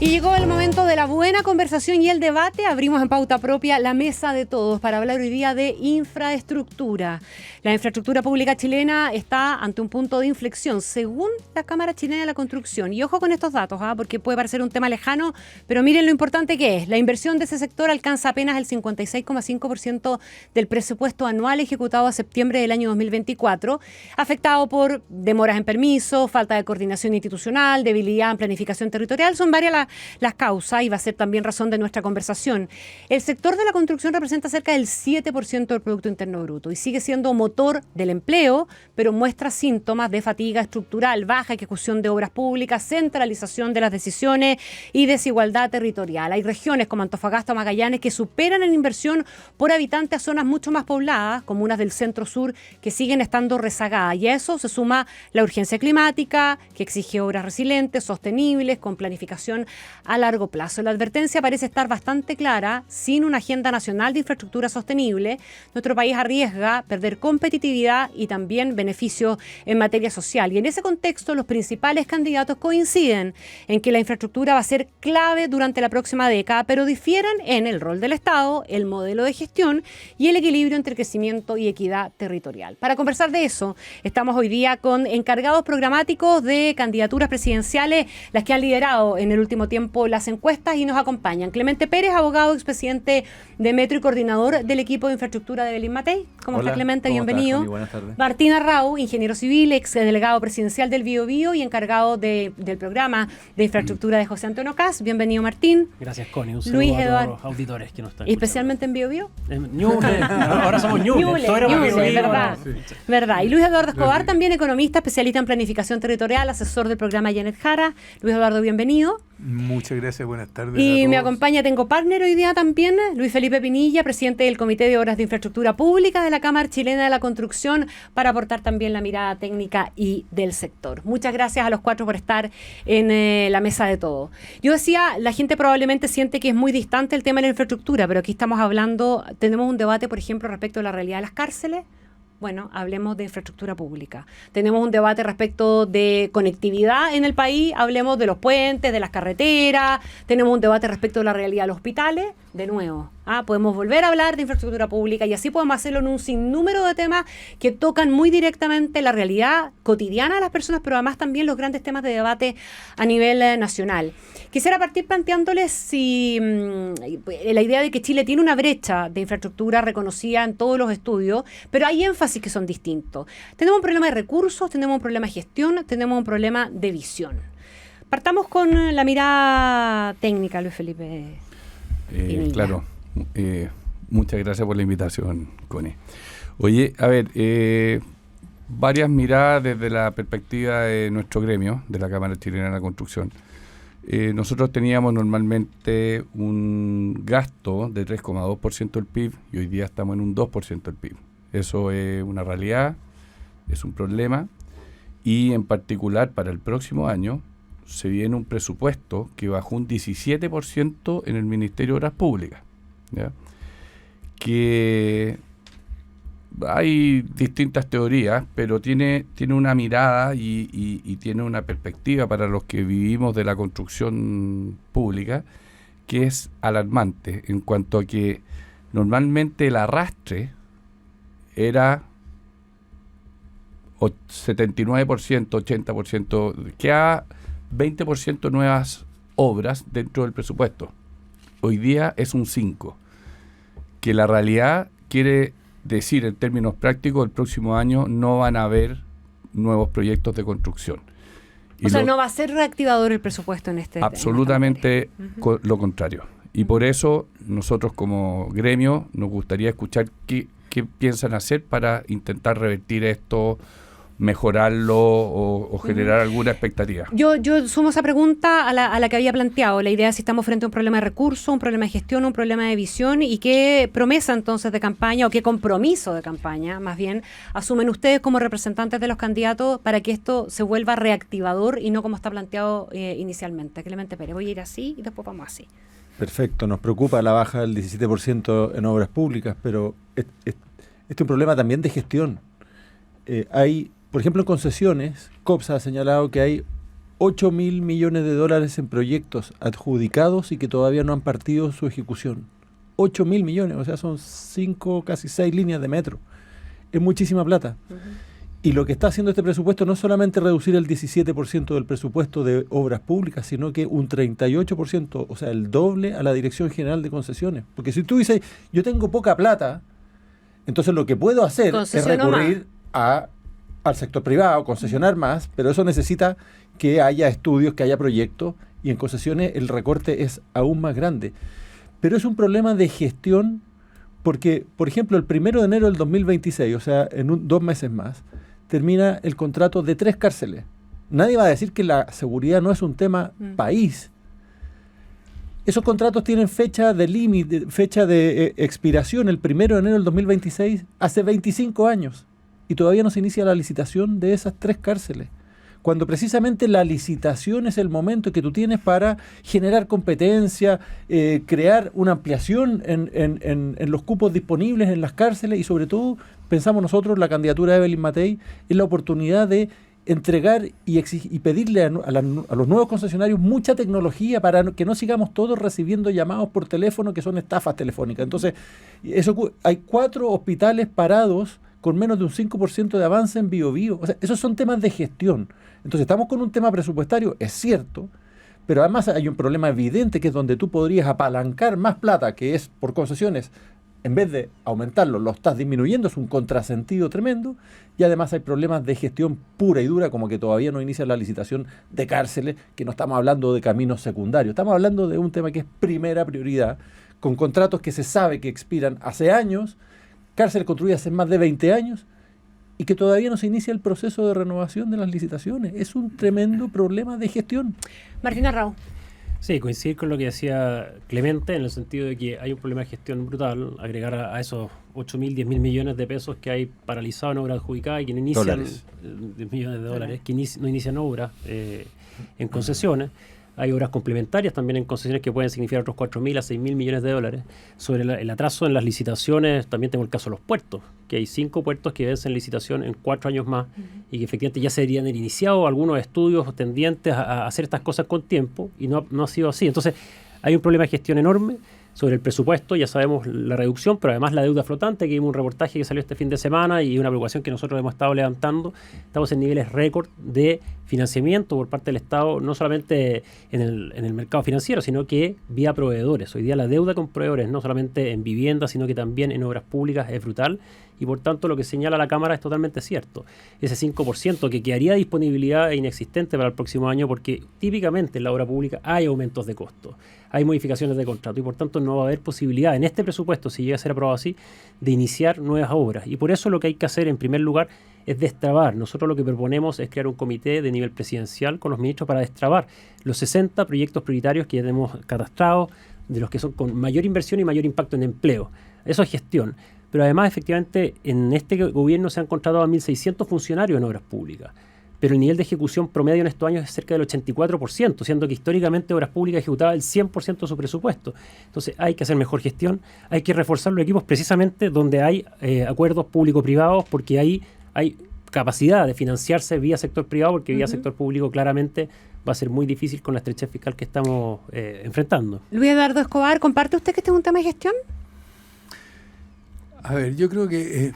Y llegó el momento de la buena conversación y el debate. Abrimos en Pauta Propia la mesa de todos para hablar hoy día de infraestructura. La infraestructura pública chilena está ante un punto de inflexión, según la Cámara Chilena de la Construcción. Y ojo con estos datos, porque puede parecer un tema lejano, pero miren lo importante que es. La inversión de ese sector alcanza apenas el 56,5% del presupuesto anual ejecutado a septiembre del año 2024, afectado por demoras en permiso, falta de coordinación institucional, debilidad en planificación territorial. Son varias las causas y va a ser también razón de nuestra conversación. El sector de la construcción representa cerca del 7% del Producto Interno Bruto y sigue siendo motor del empleo, pero muestra síntomas de fatiga estructural, baja ejecución de obras públicas, centralización de las decisiones y desigualdad territorial. Hay regiones como Antofagasta o Magallanes que superan en inversión por habitante a zonas mucho más pobladas, comunas del centro-sur, que siguen estando rezagadas. Y a eso se suma la urgencia climática, que exige obras resilientes, sostenibles, con planificación a largo plazo. La advertencia parece estar bastante clara. Sin una agenda nacional de infraestructura sostenible, nuestro país arriesga perder competitividad y también beneficios en materia social. Y en ese contexto, los principales candidatos coinciden en que la infraestructura va a ser clave durante la próxima década, pero difieren en el rol del Estado, el modelo de gestión y el equilibrio entre crecimiento y equidad territorial. Para conversar de eso, estamos hoy día con encargados programáticos de candidaturas presidenciales, las que han liderado en el último tiempo las encuestas, y nos acompañan Clemente Pérez, abogado, expresidente de Metro y coordinador del equipo de infraestructura de Belín Matei. ¿Cómo está, Clemente? Bienvenido. Buenas tardes. Martín Arrau, ingeniero civil, ex delegado presidencial del Biobío y encargado del programa de infraestructura de José Antonio Caz. Bienvenido, Martín. Gracias, Connie. Un saludo a todos los auditores que nos están escuchando. Especialmente en Biobío. Ahora somos Ñuble. Verdad. Y Luis Eduardo Escobar, también economista, especialista en planificación territorial, asesor del programa Janet Jara. Luis Eduardo, bienvenido. Muchas gracias, buenas tardes. Y me acompaña, tengo partner hoy día también, Luis Felipe Pinilla, presidente del Comité de Obras de Infraestructura Pública de la Cámara Chilena de la Construcción, para aportar también la mirada técnica y del sector. Muchas gracias a los cuatro por estar en la mesa de todo. Yo decía, la gente probablemente siente que es muy distante el tema de la infraestructura, pero aquí estamos hablando, tenemos un debate, por ejemplo, respecto a la realidad de las cárceles. Bueno, hablemos de infraestructura pública. Tenemos un debate respecto de conectividad en el país, hablemos de los puentes, de las carreteras. Tenemos un debate respecto de la realidad de los hospitales. De nuevo, podemos volver a hablar de infraestructura pública y así podemos hacerlo en un sinnúmero de temas que tocan muy directamente la realidad cotidiana de las personas, pero además también los grandes temas de debate a nivel nacional. Quisiera partir planteándoles si la idea de que Chile tiene una brecha de infraestructura reconocida en todos los estudios, pero hay énfasis que son distintos. Tenemos un problema de recursos, tenemos un problema de gestión, tenemos un problema de visión. Partamos con la mirada técnica, Luis Felipe. Claro, muchas gracias por la invitación, Connie. Oye, a ver, varias miradas desde la perspectiva de nuestro gremio, de la Cámara Chilena de la Construcción. Nosotros teníamos normalmente un gasto de 3,2% del PIB y hoy día estamos en un 2% del PIB. Eso es una realidad, es un problema, y en particular para el próximo año se viene un presupuesto que bajó un 17% en el Ministerio de Obras Públicas, ¿ya? Que hay distintas teorías, pero tiene una mirada y tiene una perspectiva para los que vivimos de la construcción pública que es alarmante, en cuanto a que normalmente el arrastre era 79%, 80%, que a 20% nuevas obras dentro del presupuesto. Hoy día es un 5%, que la realidad quiere decir, en términos prácticos, el próximo año no van a haber nuevos proyectos de construcción. O sea, no va a ser reactivador el presupuesto en este absolutamente lo contrario. Y por eso nosotros como gremio nos gustaría escuchar qué piensan hacer para intentar revertir esto, mejorarlo o generar alguna expectativa. Yo sumo esa pregunta a la que había planteado. La idea es si estamos frente a un problema de recursos, un problema de gestión, un problema de visión, y qué promesa entonces de campaña o qué compromiso de campaña, más bien, asumen ustedes como representantes de los candidatos para que esto se vuelva reactivador y no como está planteado inicialmente. Clemente Pérez, voy a ir así y después vamos así. Perfecto, nos preocupa la baja del 17% en obras públicas, pero este es un problema también de gestión. Hay, por ejemplo, en concesiones, COPSA ha señalado que hay 8.000 millones de dólares en proyectos adjudicados y que todavía no han partido su ejecución. 8.000 millones, o sea, son 5, casi 6 líneas de metro. Es muchísima plata. Y lo que está haciendo este presupuesto no es solamente reducir el 17% del presupuesto de obras públicas, sino que un 38%, o sea, el doble a la Dirección General de Concesiones. Porque si tú dices, yo tengo poca plata, entonces lo que puedo hacer es recurrir al sector privado, concesionar más, pero eso necesita que haya estudios, que haya proyectos, y en concesiones el recorte es aún más grande. Pero es un problema de gestión, porque, por ejemplo, el 1 de enero del 2026, o sea, en 2 meses más, termina el contrato de 3 cárceles. Nadie va a decir que la seguridad no es un tema país. Esos contratos tienen fecha de límite, fecha de expiración, el 1 de enero del 2026, hace 25 años. Y todavía no se inicia la licitación de esas 3 cárceles. Cuando precisamente la licitación es el momento que tú tienes para generar competencia, crear una ampliación en los cupos disponibles en las cárceles y sobre todo, pensamos nosotros, la candidatura de Evelyn Matei es la oportunidad de entregar y pedirle a los nuevos concesionarios mucha tecnología para que no sigamos todos recibiendo llamados por teléfono que son estafas telefónicas. Entonces, hay 4 hospitales parados con menos de un 5% de avance en Biobío. O sea, esos son temas de gestión. Entonces, estamos con un tema presupuestario, es cierto, pero además hay un problema evidente que es donde tú podrías apalancar más plata, que es por concesiones, en vez de aumentarlo, lo estás disminuyendo, es un contrasentido tremendo, y además hay problemas de gestión pura y dura, como que todavía no inicia la licitación de cárceles, que no estamos hablando de caminos secundarios, estamos hablando de un tema que es primera prioridad, con contratos que se sabe que expiran hace años, cárceles construidas hace más de 20 años, y que todavía no se inicia el proceso de renovación de las licitaciones. Es un tremendo problema de gestión. Martín Arrau. Sí, coincidir con lo que decía Clemente, en el sentido de que hay un problema de gestión brutal, agregar a esos 8.000, 10.000 millones de pesos que hay paralizados en obra adjudicada y que no inician, 10 millones de dólares, que no inician obras en concesiones. Hay obras complementarias también en concesiones que pueden significar otros 4.000 a 6.000 millones de dólares. Sobre el atraso en las licitaciones, también tengo el caso de los puertos, que hay 5 puertos que vencen licitación en 4 años más y que efectivamente ya se deberían haber iniciado algunos estudios tendientes a hacer estas cosas con tiempo y no ha sido así. Entonces, hay un problema de gestión enorme. Sobre el presupuesto, ya sabemos la reducción, pero además la deuda flotante, que vimos un reportaje que salió este fin de semana y una preocupación que nosotros hemos estado levantando. Estamos en niveles récord de financiamiento por parte del Estado, no solamente en el mercado financiero, sino que vía proveedores. Hoy día la deuda con proveedores, no solamente en viviendas, sino que también en obras públicas, es brutal. Y por tanto lo que señala la Cámara es totalmente cierto. Ese 5% que quedaría disponibilidad es inexistente para el próximo año porque típicamente en la obra pública hay aumentos de costos, hay modificaciones de contrato y por tanto no va a haber posibilidad en este presupuesto, si llega a ser aprobado así, de iniciar nuevas obras. Y por eso lo que hay que hacer en primer lugar es destrabar. Nosotros lo que proponemos es crear un comité de nivel presidencial con los ministros para destrabar los 60 proyectos prioritarios que ya tenemos catastrados, de los que son con mayor inversión y mayor impacto en empleo. Eso es gestión. Pero además, efectivamente, en este gobierno se han contratado a 1.600 funcionarios en obras públicas. Pero el nivel de ejecución promedio en estos años es cerca del 84%, siendo que históricamente Obras Públicas ejecutaba el 100% de su presupuesto. Entonces hay que hacer mejor gestión, hay que reforzar los equipos precisamente donde hay acuerdos público-privados, porque ahí hay capacidad de financiarse vía sector privado, porque vía sector público claramente va a ser muy difícil con la estrechez fiscal que estamos enfrentando. Luis Eduardo Escobar, ¿comparte usted que este es un tema de gestión? A ver, yo creo que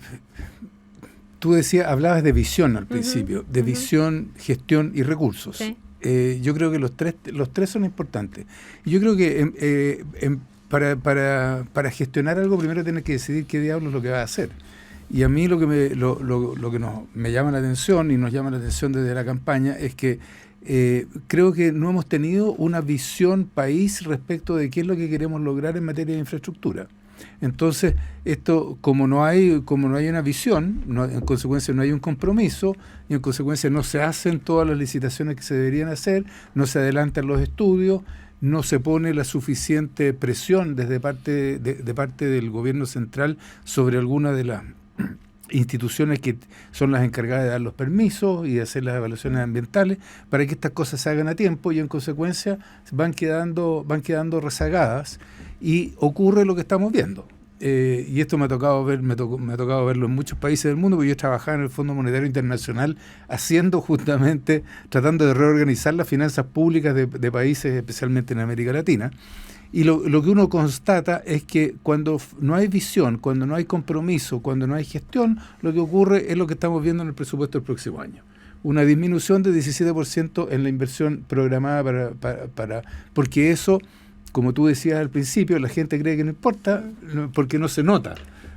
tú hablabas de visión al principio, de visión, gestión y recursos. Sí. Yo creo que los tres son importantes. Y yo creo que para gestionar algo primero tienes que decidir qué diablos es lo que vas a hacer. Y a mí lo que me llama la atención y nos llama la atención desde la campaña es que creo que no hemos tenido una visión país respecto de qué es lo que queremos lograr en materia de infraestructura. Entonces, esto, como no hay una visión, en consecuencia no hay un compromiso, y en consecuencia no se hacen todas las licitaciones que se deberían hacer, no se adelantan los estudios, no se pone la suficiente presión desde parte del gobierno central sobre alguna de las instituciones que son las encargadas de dar los permisos y de hacer las evaluaciones ambientales para que estas cosas se hagan a tiempo y en consecuencia van quedando rezagadas y ocurre lo que estamos viendo. y esto me ha tocado verlo en muchos países del mundo, porque yo trabajaba en el Fondo Monetario Internacional tratando de reorganizar las finanzas públicas de países, especialmente en América Latina. Y lo que uno constata es que cuando no hay visión, cuando no hay compromiso, cuando no hay gestión, lo que ocurre es lo que estamos viendo en el presupuesto del próximo año. Una disminución de 17% en la inversión programada porque eso, como tú decías al principio, la gente cree que no importa porque no se nota.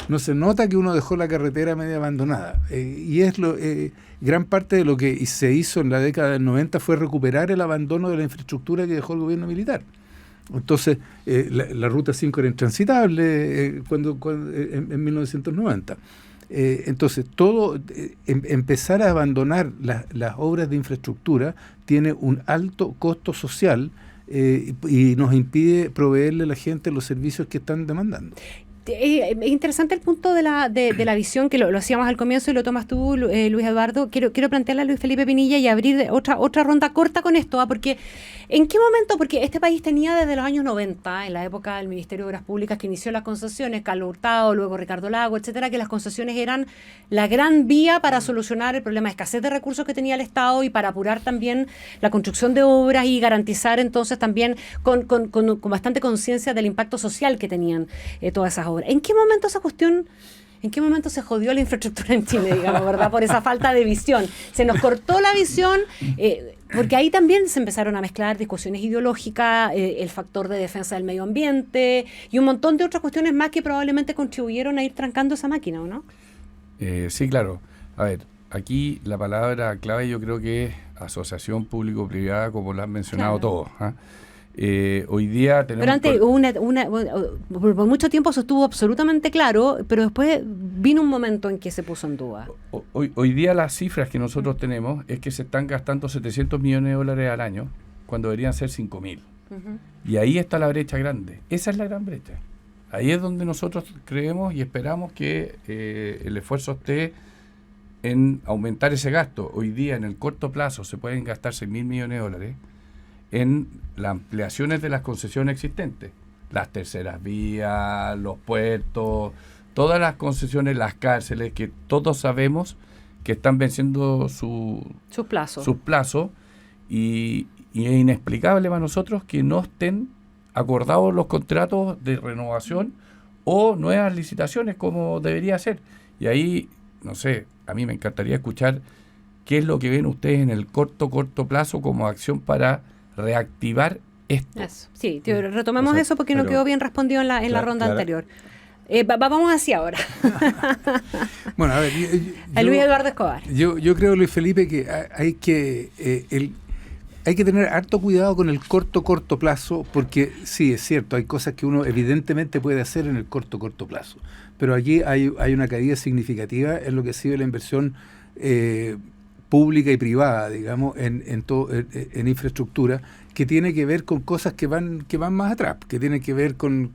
No se nota que uno dejó la carretera media abandonada. Y es gran parte de lo que se hizo en la década del 90 fue recuperar el abandono de la infraestructura que dejó el gobierno militar. Entonces, la Ruta 5 era intransitable en 1990. Entonces, empezar a abandonar las obras de infraestructura tiene un alto costo social y nos impide proveerle a la gente los servicios que están demandando. Es interesante el punto de la visión, que lo hacíamos al comienzo y lo tomas tú, Luis Eduardo. Quiero plantearle a Luis Felipe Pinilla y abrir otra ronda corta con esto, porque ¿en qué momento? Porque este país tenía desde los años 90, en la época del Ministerio de Obras Públicas que inició las concesiones, Carlos Hurtado, luego Ricardo Lago, etcétera, que las concesiones eran la gran vía para solucionar el problema de escasez de recursos que tenía el Estado y para apurar también la construcción de obras y garantizar entonces también con bastante conciencia del impacto social que tenían todas esas obras. ¿En qué momento se jodió la infraestructura en Chile, digamos, verdad? Por esa falta de visión. Se nos cortó la visión, porque ahí también se empezaron a mezclar discusiones ideológicas, el factor de defensa del medio ambiente y un montón de otras cuestiones más que probablemente contribuyeron a ir trancando esa máquina, ¿o no? Sí, claro. A ver, aquí la palabra clave yo creo que es asociación público-privada, como lo han mencionado todos. Hoy día tenemos... Pero antes, por mucho tiempo eso estuvo absolutamente claro, pero después vino un momento en que se puso en duda. Hoy día las cifras que nosotros tenemos es que se están gastando 700 millones de dólares al año, cuando deberían ser 5.000. Y ahí está la brecha grande. Esa es la gran brecha. Ahí es donde nosotros creemos y esperamos que el esfuerzo esté en aumentar ese gasto. Hoy día, en el corto plazo, se pueden gastar 6.000 millones de dólares en las ampliaciones de las concesiones existentes, las terceras vías, los puertos, todas las concesiones, las cárceles, que todos sabemos que están venciendo sus plazos, y es inexplicable para nosotros que no estén acordados los contratos de renovación o nuevas licitaciones como debería ser. Y ahí, no sé, a mí me encantaría escuchar qué es lo que ven ustedes en el corto plazo como acción para reactivar esto. Eso. Sí, retomemos eso porque no quedó bien respondido en la ronda anterior. Vamos hacia ahora. Bueno, a ver, Luis Eduardo Escobar. Yo creo, Luis Felipe, que hay que tener harto cuidado con el corto plazo, porque sí, es cierto, hay cosas que uno evidentemente puede hacer en el corto plazo, pero aquí hay una caída significativa en lo que ha sido la inversión pública y privada, digamos, en infraestructura, que tiene que ver con cosas que van más atrás, que tienen que ver con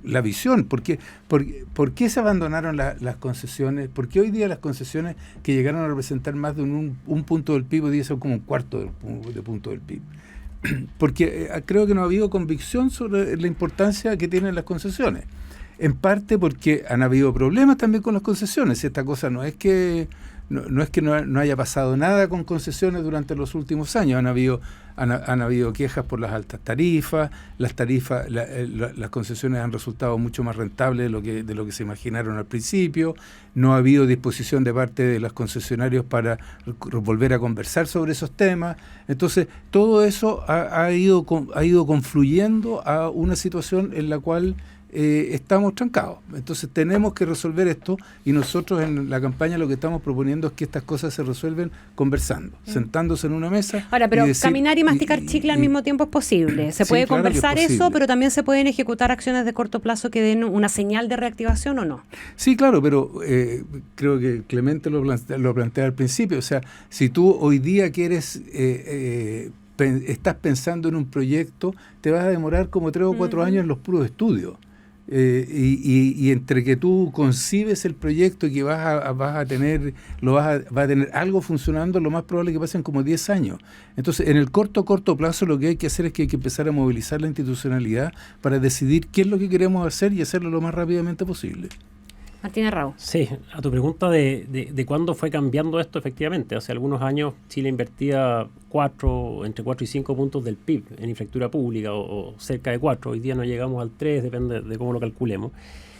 la visión. ¿Por qué se abandonaron las concesiones? ¿Por qué hoy día las concesiones que llegaron a representar más de un punto del PIB, hoy día son como un cuarto de punto del PIB? Porque creo que no ha habido convicción sobre la importancia que tienen las concesiones. En parte porque han habido problemas también con las concesiones. Esta cosa no es que no haya pasado nada con concesiones durante los últimos años. Han habido quejas por las altas tarifas. Las concesiones han resultado mucho más rentables de lo que se imaginaron al principio. No ha habido disposición de parte de los concesionarios para volver a conversar sobre esos temas. Entonces, todo eso ha ido confluyendo a una situación en la cual estamos trancados. Entonces tenemos que resolver esto, y nosotros en la campaña lo que estamos proponiendo es que estas cosas se resuelven conversando, sentándose en una mesa. Ahora, pero caminar y masticar chicle al mismo tiempo es posible. Se puede conversar eso, pero también se pueden ejecutar acciones de corto plazo que den una señal de reactivación, ¿o no? Sí, claro, pero creo que Clemente lo plantea al principio. O sea, si tú hoy día quieres estás pensando en un proyecto, te vas a demorar como 3 o 4 años en los puros estudios. Y entre que tú concibes el proyecto y que vas a tener algo funcionando, lo más probable es que pasen como 10 años. Entonces, en el corto plazo lo que hay que hacer es que hay que empezar a movilizar la institucionalidad para decidir qué es lo que queremos hacer y hacerlo lo más rápidamente posible. Martín Raúl. Sí, a tu pregunta de cuándo fue cambiando esto, efectivamente. Hace algunos años Chile invertía entre 4 y 5 puntos del PIB en infraestructura pública, o cerca de 4. Hoy día no llegamos al 3, depende de cómo lo calculemos.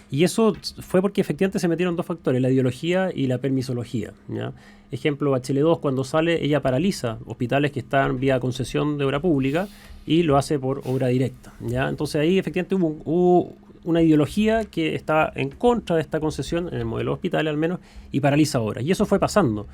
Y eso fue porque efectivamente se metieron dos factores, la ideología y la permisología, ¿ya? Ejemplo, Bachelet 2, cuando sale, ella paraliza hospitales que están vía concesión de obra pública y lo hace por obra directa, ¿ya? Entonces ahí efectivamente hubo una ideología que está en contra de esta concesión, en el modelo de hospitales al menos, y paraliza obras. Y eso fue pasando.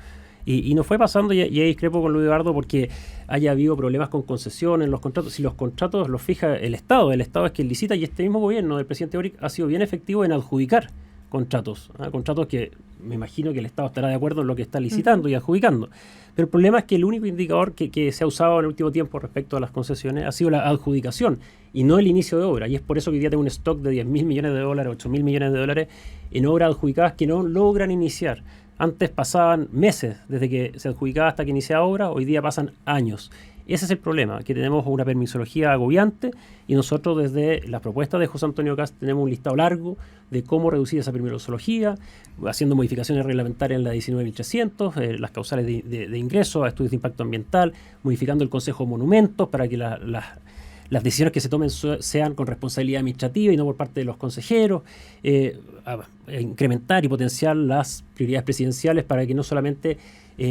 Y no fue pasando, y ahí discrepo con Luis Eduardo, porque haya habido problemas con concesiones, los contratos. Si los contratos los fija el Estado es quien licita, y este mismo gobierno del presidente Boric ha sido bien efectivo en adjudicar contratos, contratos que me imagino que el Estado estará de acuerdo en lo que está licitando y adjudicando. Pero el problema es que el único indicador que se ha usado en el último tiempo respecto a las concesiones ha sido la adjudicación y no el inicio de obra. Y es por eso que hoy día tengo un stock de $10.000 millones, $8.000 millones en obras adjudicadas que no logran iniciar. Antes pasaban meses desde que se adjudicaba hasta que iniciaba obra, hoy día pasan años. Ese es el problema, que tenemos una permisología agobiante y nosotros desde las propuestas de José Antonio Kast tenemos un listado largo de cómo reducir esa permisología, haciendo modificaciones reglamentarias en la 19.300, las causales de ingreso a estudios de impacto ambiental, modificando el Consejo de Monumentos para que las decisiones que se tomen sean con responsabilidad administrativa y no por parte de los consejeros, incrementar y potenciar las prioridades presidenciales para que no solamente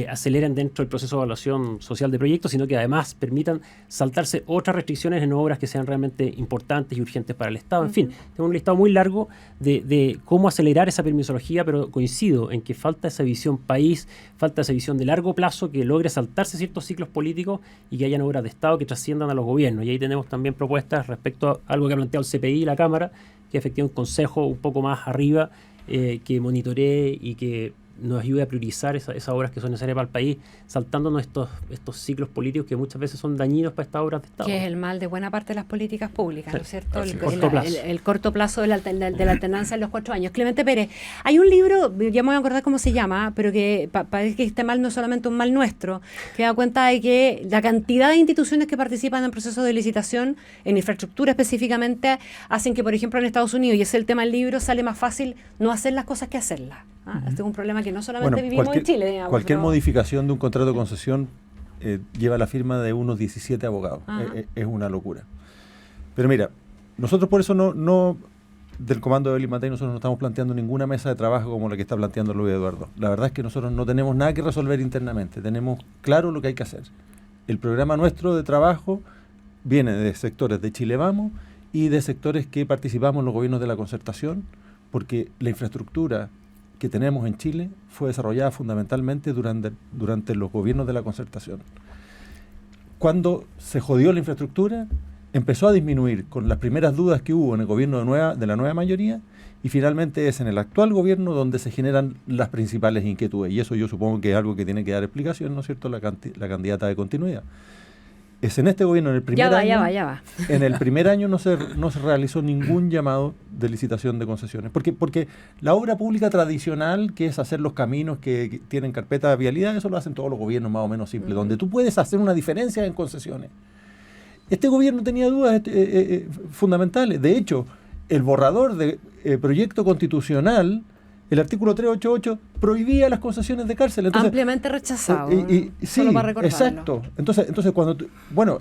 aceleren dentro del proceso de evaluación social de proyectos, sino que además permitan saltarse otras restricciones en obras que sean realmente importantes y urgentes para el Estado. En fin, tengo un listado muy largo de cómo acelerar esa permisología, pero coincido en que falta esa visión país, falta esa visión de largo plazo que logre saltarse ciertos ciclos políticos y que hayan obras de Estado que trasciendan a los gobiernos. Y ahí tenemos también propuestas respecto a algo que ha planteado el CPI y la Cámara, que efectivamente un consejo un poco más arriba que monitoree y que nos ayude a priorizar esas obras que son necesarias para el país, saltándonos estos ciclos políticos que muchas veces son dañinos para estas obras de Estado. Que es el mal de buena parte de las políticas públicas, ¿no es cierto? El corto plazo de la alternancia en los 4 años. Clemente Pérez, hay un libro, ya me voy a acordar cómo se llama, pero que parece que este mal no es solamente un mal nuestro, que da cuenta de que la cantidad de instituciones que participan en procesos de licitación, en infraestructura específicamente, hacen que, por ejemplo, en Estados Unidos, y ese es el tema del libro, sale más fácil no hacer las cosas que hacerlas. Este es un problema que no solamente vivimos en Chile. Digamos, cualquier modificación de un contrato de concesión lleva la firma de unos 17 abogados. Es una locura. Pero mira, nosotros por eso no del comando de Evelyn Matei, nosotros no estamos planteando ninguna mesa de trabajo como la que está planteando Luis Eduardo. La verdad es que nosotros no tenemos nada que resolver internamente. Tenemos claro lo que hay que hacer. El programa nuestro de trabajo viene de sectores de Chile Vamos y de sectores que participamos en los gobiernos de la concertación, porque la infraestructura que tenemos en Chile fue desarrollada fundamentalmente durante los gobiernos de la concertación. Cuando se jodió la infraestructura, empezó a disminuir con las primeras dudas que hubo en el gobierno de la nueva mayoría, y finalmente es en el actual gobierno donde se generan las principales inquietudes, y eso yo supongo que es algo que tiene que dar explicación, ¿no es cierto?, la candidata de continuidad. Es en este gobierno, en el primer año. Ya va. En el primer año no se realizó ningún llamado de licitación de concesiones. Porque la obra pública tradicional, que es hacer los caminos que tienen carpeta de vialidad, eso lo hacen todos los gobiernos más o menos simples, donde tú puedes hacer una diferencia en concesiones. Este gobierno tenía dudas fundamentales. De hecho, el borrador de proyecto constitucional, el artículo 388 prohibía las concesiones de cárcel. Entonces, ampliamente rechazado. Sí, solo para recordarlo. Exacto. Entonces cuando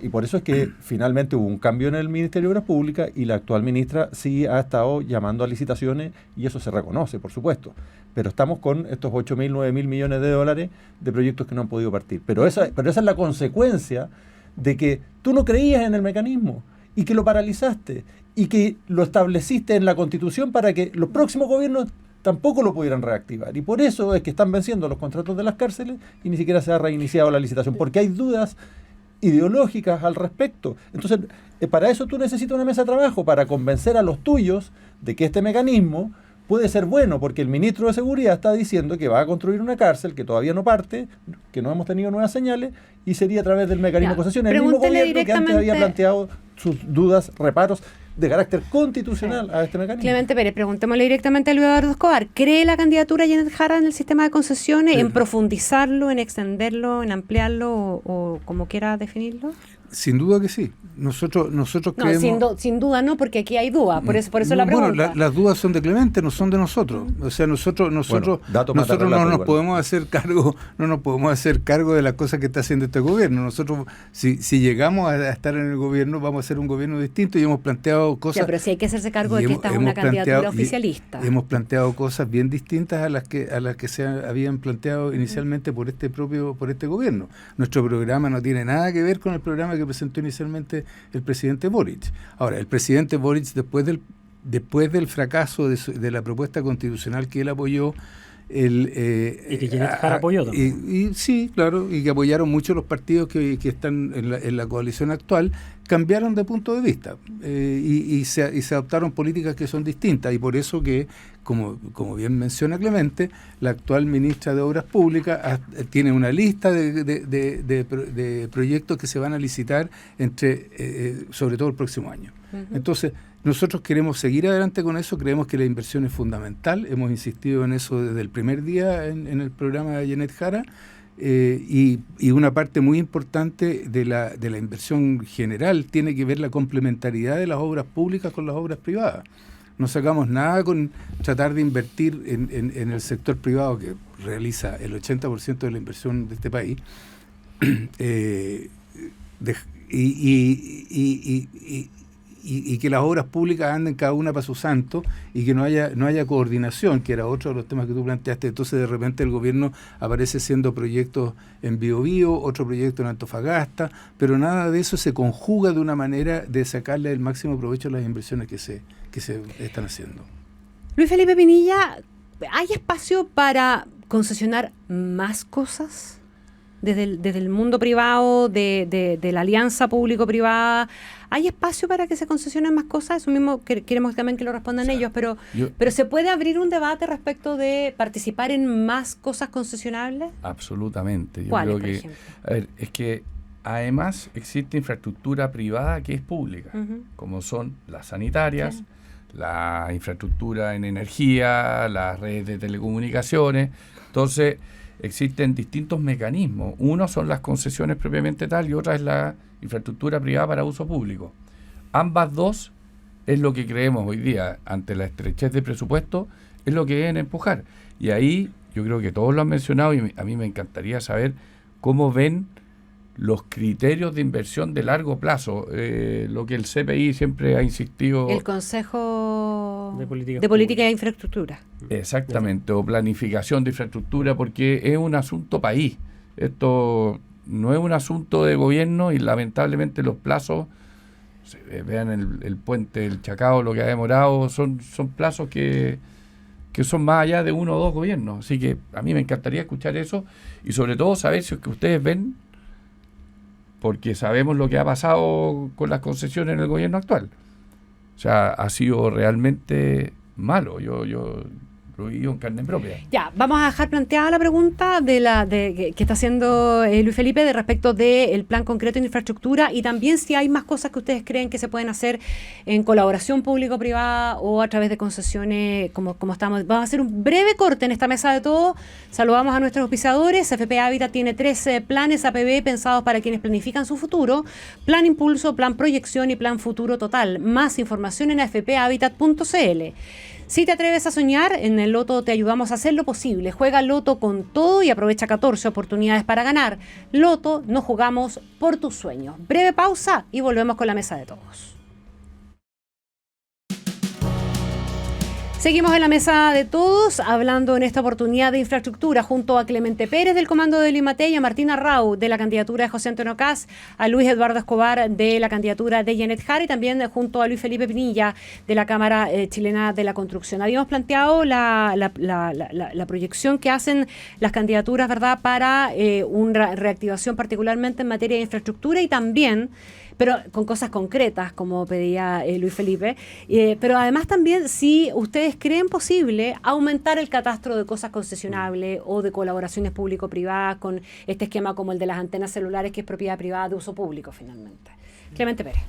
y por eso es que finalmente hubo un cambio en el Ministerio de Obras Públicas y la actual ministra sí ha estado llamando a licitaciones y eso se reconoce, por supuesto. Pero estamos con estos 8.000, 9.000 millones de dólares de proyectos que no han podido partir. Pero esa es la consecuencia de que tú no creías en el mecanismo y que lo paralizaste y que lo estableciste en la Constitución para que los próximos gobiernos tampoco lo pudieran reactivar. Y por eso es que están venciendo los contratos de las cárceles y ni siquiera se ha reiniciado la licitación, porque hay dudas ideológicas al respecto. Entonces, para eso tú necesitas una mesa de trabajo, para convencer a los tuyos de que este mecanismo puede ser bueno, porque el ministro de Seguridad está diciendo que va a construir una cárcel que todavía no parte, que no hemos tenido nuevas señales, y sería a través del mecanismo de concesiones. El mismo gobierno que antes había planteado sus dudas, reparos, de carácter constitucional a este mecanismo. Clemente Pérez, preguntémosle directamente a Luis Eduardo Escobar. ¿Cree la candidatura de Janet Jara en el sistema de concesiones, en profundizarlo, en extenderlo, en ampliarlo o como quiera definirlo? Sin duda que sí. Nosotros creemos... Sin duda no, porque aquí hay dudas, por eso la pregunta. Bueno, las dudas son de Clemente, no son de nosotros. O sea, nosotros no nos podemos hacer cargo de las cosas que está haciendo este gobierno. Nosotros, si llegamos a estar en el gobierno, vamos a hacer un gobierno distinto y hemos planteado cosas... Ya, pero si hay que hacerse cargo de que esta es una candidatura oficialista. Hemos planteado cosas bien distintas a las que se habían planteado inicialmente por este gobierno. Nuestro programa no tiene nada que ver con el programa que presentó inicialmente el presidente Boric. Ahora, el presidente Boric, después del fracaso de la propuesta constitucional que él apoyó, y que Janet Jara apoyó también. Sí, claro, y que apoyaron mucho los partidos que están en la coalición actual, cambiaron de punto de vista y se adoptaron políticas que son distintas, y por eso que, como bien menciona Clemente, la actual ministra de Obras Públicas tiene una lista de proyectos que se van a licitar sobre todo el próximo año. Uh-huh. Entonces, nosotros queremos seguir adelante con eso, creemos que la inversión es fundamental, hemos insistido en eso desde el primer día en el programa de Janet Jara, y una parte muy importante de la inversión general tiene que ver la complementariedad de las obras públicas con las obras privadas. No sacamos nada con tratar de invertir en el sector privado, que realiza el 80% de la inversión de este país, y que las obras públicas anden cada una para su santo y que no haya coordinación, que era otro de los temas que tú planteaste. Entonces de repente el gobierno aparece haciendo proyectos en Biobío, otro proyecto en Antofagasta, pero nada de eso se conjuga de una manera de sacarle el máximo provecho a las inversiones que se están haciendo. Luis Felipe Pinilla, ¿hay espacio para concesionar más cosas? Desde el mundo privado, de la alianza público-privada, ¿hay espacio para que se concesionen más cosas? Eso mismo queremos también que lo respondan ellos, pero ¿se puede abrir un debate respecto de participar en más cosas concesionables? Absolutamente. Yo ¿Cuáles, creo por que, ejemplo? a ver, es que además existe infraestructura privada que es pública, como son las sanitarias, la infraestructura en energía, las redes de telecomunicaciones. Entonces, existen distintos mecanismos. Uno son las concesiones propiamente tal y otra es la infraestructura privada para uso público. Ambas dos es lo que creemos hoy día, ante la estrechez de presupuesto, es lo que deben empujar. Y ahí yo creo que todos lo han mencionado y a mí me encantaría saber cómo ven los criterios de inversión de largo plazo, lo que el CPI siempre ha insistido. El Consejo de Política e Infraestructura. Exactamente, o planificación de infraestructura, porque es un asunto país. Esto no es un asunto de gobierno y lamentablemente los plazos, vean el puente del Chacao, lo que ha demorado, son plazos que son más allá de uno o dos gobiernos. Así que a mí me encantaría escuchar eso y sobre todo saber si es que ustedes ven, porque sabemos lo que ha pasado con las concesiones en el gobierno actual. O sea, ha sido realmente malo. Yo lo vivo en carne propia. Ya, vamos a dejar planteada la pregunta que está haciendo Luis Felipe de respecto del plan concreto de infraestructura y también si hay más cosas que ustedes creen que se pueden hacer en colaboración público-privada o a través de concesiones como estamos. Vamos a hacer un breve corte en esta mesa de todo. Saludamos a nuestros auspiciadores. FP Habitat tiene 13 planes APB pensados para quienes planifican su futuro. Plan Impulso, Plan Proyección y Plan Futuro Total. Más información en fphabitat.cl. Si te atreves a soñar, en el Loto te ayudamos a hacer lo posible. Juega Loto con todo y aprovecha 14 oportunidades para ganar. Loto, no jugamos por tus sueños. Breve pausa y volvemos con la mesa de todos. Seguimos en la mesa de todos, hablando en esta oportunidad de infraestructura, junto a Clemente Pérez del comando de Limatei, y a Martina Rau de la candidatura de José Antonio Kast, a Luis Eduardo Escobar de la candidatura de Janet Jara y también junto a Luis Felipe Pinilla de la Cámara Chilena de la Construcción. Habíamos planteado la proyección que hacen las candidaturas, ¿verdad?, para una reactivación particularmente en materia de infraestructura y también, pero con cosas concretas, como pedía Luis Felipe, pero además también si ustedes creen posible aumentar el catastro de cosas concesionables o de colaboraciones público-privadas con este esquema como el de las antenas celulares, que es propiedad privada de uso público finalmente. Clemente Pérez.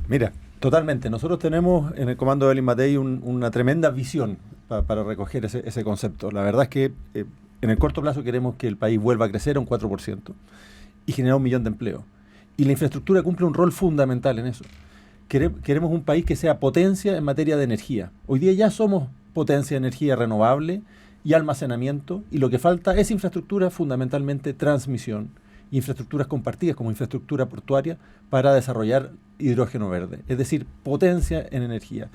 Mira, totalmente. Nosotros tenemos en el comando de Matei una tremenda visión para recoger ese concepto. La verdad es que en el corto plazo queremos que el país vuelva a crecer a un 4% y generar 1 millón de empleos. Y la infraestructura cumple un rol fundamental en eso. Queremos un país que sea potencia en materia de energía. Hoy día ya somos potencia de energía renovable y almacenamiento, y lo que falta es infraestructura, fundamentalmente transmisión, infraestructuras compartidas como infraestructura portuaria para desarrollar hidrógeno verde, es decir, potencia en energía.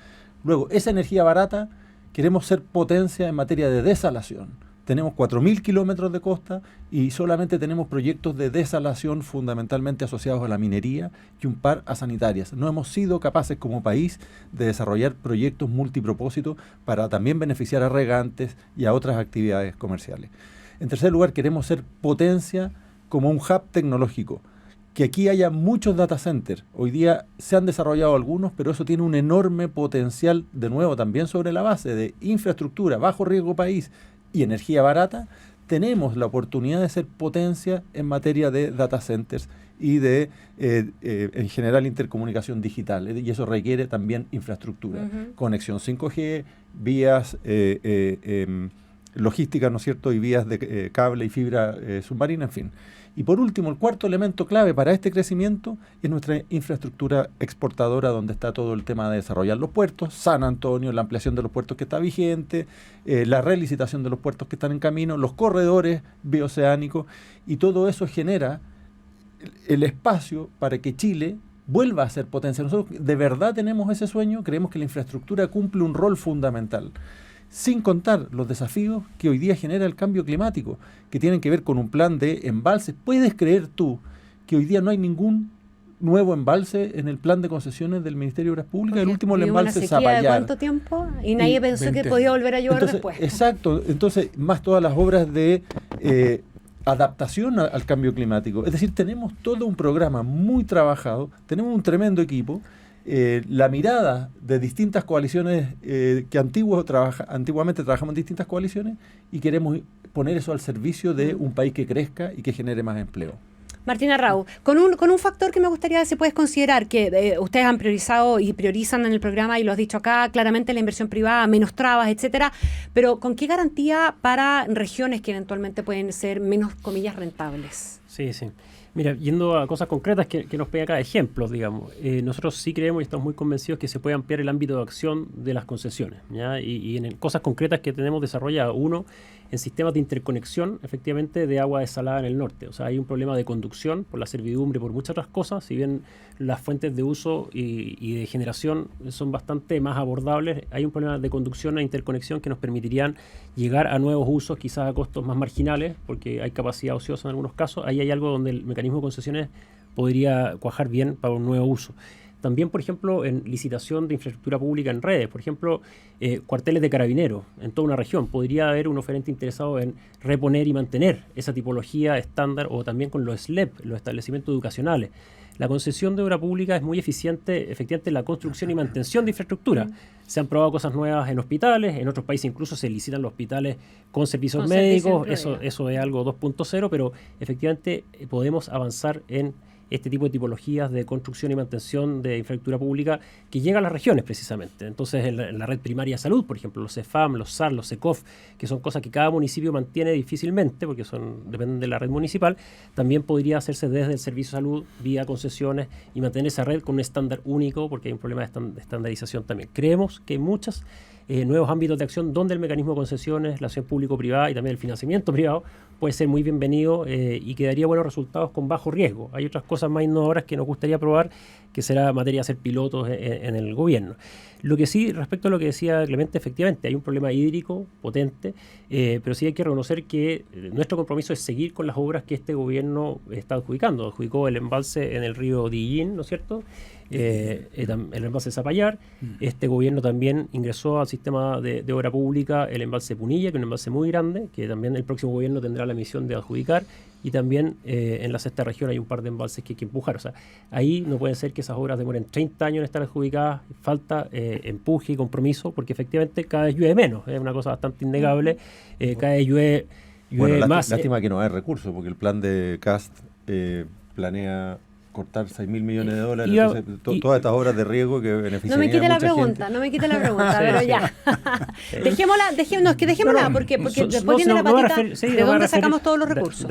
Luego, esa energía barata, queremos ser potencia en materia de desalación. Tenemos 4.000 kilómetros de costa y solamente tenemos proyectos de desalación fundamentalmente asociados a la minería y un par a sanitarias. No hemos sido capaces como país de desarrollar proyectos multipropósitos para también beneficiar a regantes y a otras actividades comerciales. En tercer lugar, queremos ser potencia como un hub tecnológico, que aquí haya muchos data centers. Hoy día se han desarrollado algunos, pero eso tiene un enorme potencial, de nuevo, también sobre la base de infraestructura, bajo riesgo país y energía barata. Tenemos la oportunidad de ser potencia en materia de data centers y de, en general, intercomunicación digital. Y eso requiere también infraestructura, conexión 5G, vías logísticas, ¿no es cierto?, y vías de cable y fibra submarina, en fin. Y por último, el cuarto elemento clave para este crecimiento es nuestra infraestructura exportadora, donde está todo el tema de desarrollar los puertos, San Antonio, la ampliación de los puertos que está vigente, la relicitación de los puertos que están en camino, los corredores bioceánicos, y todo eso genera el espacio para que Chile vuelva a ser potencia. Nosotros de verdad tenemos ese sueño, creemos que la infraestructura cumple un rol fundamental. Sin contar los desafíos que hoy día genera el cambio climático, que tienen que ver con un plan de embalses. ¿Puedes creer tú que hoy día no hay ningún nuevo embalse en el plan de concesiones del Ministerio de Obras Públicas? El último, el embalse Zapallar. ¿De cuánto tiempo? Y nadie pensó que podía volver a llover después. Exacto. Entonces, más todas las obras de adaptación al cambio climático. Es decir, tenemos todo un programa muy trabajado, tenemos un tremendo equipo. La mirada de distintas coaliciones que antiguamente trabajamos en distintas coaliciones, y queremos poner eso al servicio de un país que crezca y que genere más empleo. Martín Arrau, con un factor que me gustaría ver si puedes considerar, que ustedes han priorizado y priorizan en el programa, y lo has dicho acá, claramente la inversión privada, menos trabas, etcétera, pero ¿con qué garantía para regiones que eventualmente pueden ser menos, comillas, rentables? Sí. Mira, yendo a cosas concretas que nos pega acá, ejemplos, digamos. Nosotros sí creemos y estamos muy convencidos que se puede ampliar el ámbito de acción de las concesiones, ¿ya? Y en cosas concretas que tenemos desarrolladas. Uno, en sistemas de interconexión, efectivamente, de agua desalada en el norte. O sea, hay un problema de conducción por la servidumbre, por muchas otras cosas. Si bien las fuentes de uso y de generación son bastante más abordables, hay un problema de conducción e interconexión que nos permitirían llegar a nuevos usos, quizás a costos más marginales, porque hay capacidad ociosa en algunos casos. Ahí hay algo donde el mecanismo de concesiones podría cuajar bien para un nuevo uso. También, por ejemplo, en licitación de infraestructura pública en redes, por ejemplo, cuarteles de carabineros en toda una región. Podría haber un oferente interesado en reponer y mantener esa tipología estándar, o también con los SLEP, los establecimientos educacionales. La concesión de obra pública es muy eficiente, efectivamente, en la construcción y mantención de infraestructura. Se han probado cosas nuevas en hospitales, en otros países incluso se licitan los hospitales con servicios médicos, eso es algo 2.0, pero efectivamente podemos avanzar en este tipo de tipologías de construcción y mantención de infraestructura pública que llega a las regiones precisamente. Entonces, en la red primaria de salud, por ejemplo, los CEFAM, los SAR, los SECOF, que son cosas que cada municipio mantiene difícilmente porque dependen de la red municipal, también podría hacerse desde el servicio de salud vía concesiones y mantener esa red con un estándar único, porque hay un problema de estandarización también. Creemos que hay muchos nuevos ámbitos de acción donde el mecanismo de concesiones, la acción público-privada y también el financiamiento privado puede ser muy bienvenido y que daría buenos resultados con bajo riesgo. Hay otras cosas más innovadoras que nos gustaría probar, que será materia de hacer pilotos en el gobierno. Lo que sí, respecto a lo que decía Clemente, efectivamente hay un problema hídrico potente, pero sí hay que reconocer que nuestro compromiso es seguir con las obras que este gobierno está adjudicando. Adjudicó el embalse en el río Dillín, ¿no es cierto?, el embalse Zapallar. Este gobierno también ingresó al sistema de obra pública el embalse Punilla, que es un embalse muy grande, que también el próximo gobierno tendrá la misión de adjudicar, y también en la sexta región hay un par de embalses que hay que empujar. O sea, ahí no puede ser que esas obras demoren 30 años en estar adjudicadas. Falta empuje y compromiso, porque efectivamente cada vez llueve menos, es una cosa bastante innegable. Cada vez llueve más. Lástima que no hay recursos, porque el plan de CAST planea cortar 6.000 millones de dólares. Entonces, todas estas obras de riego que beneficiarían no me quite a la mucha pregunta, gente. no me quite la pregunta, pero ya. Dejémosla, porque después viene la patita de dónde sacamos todos los recursos.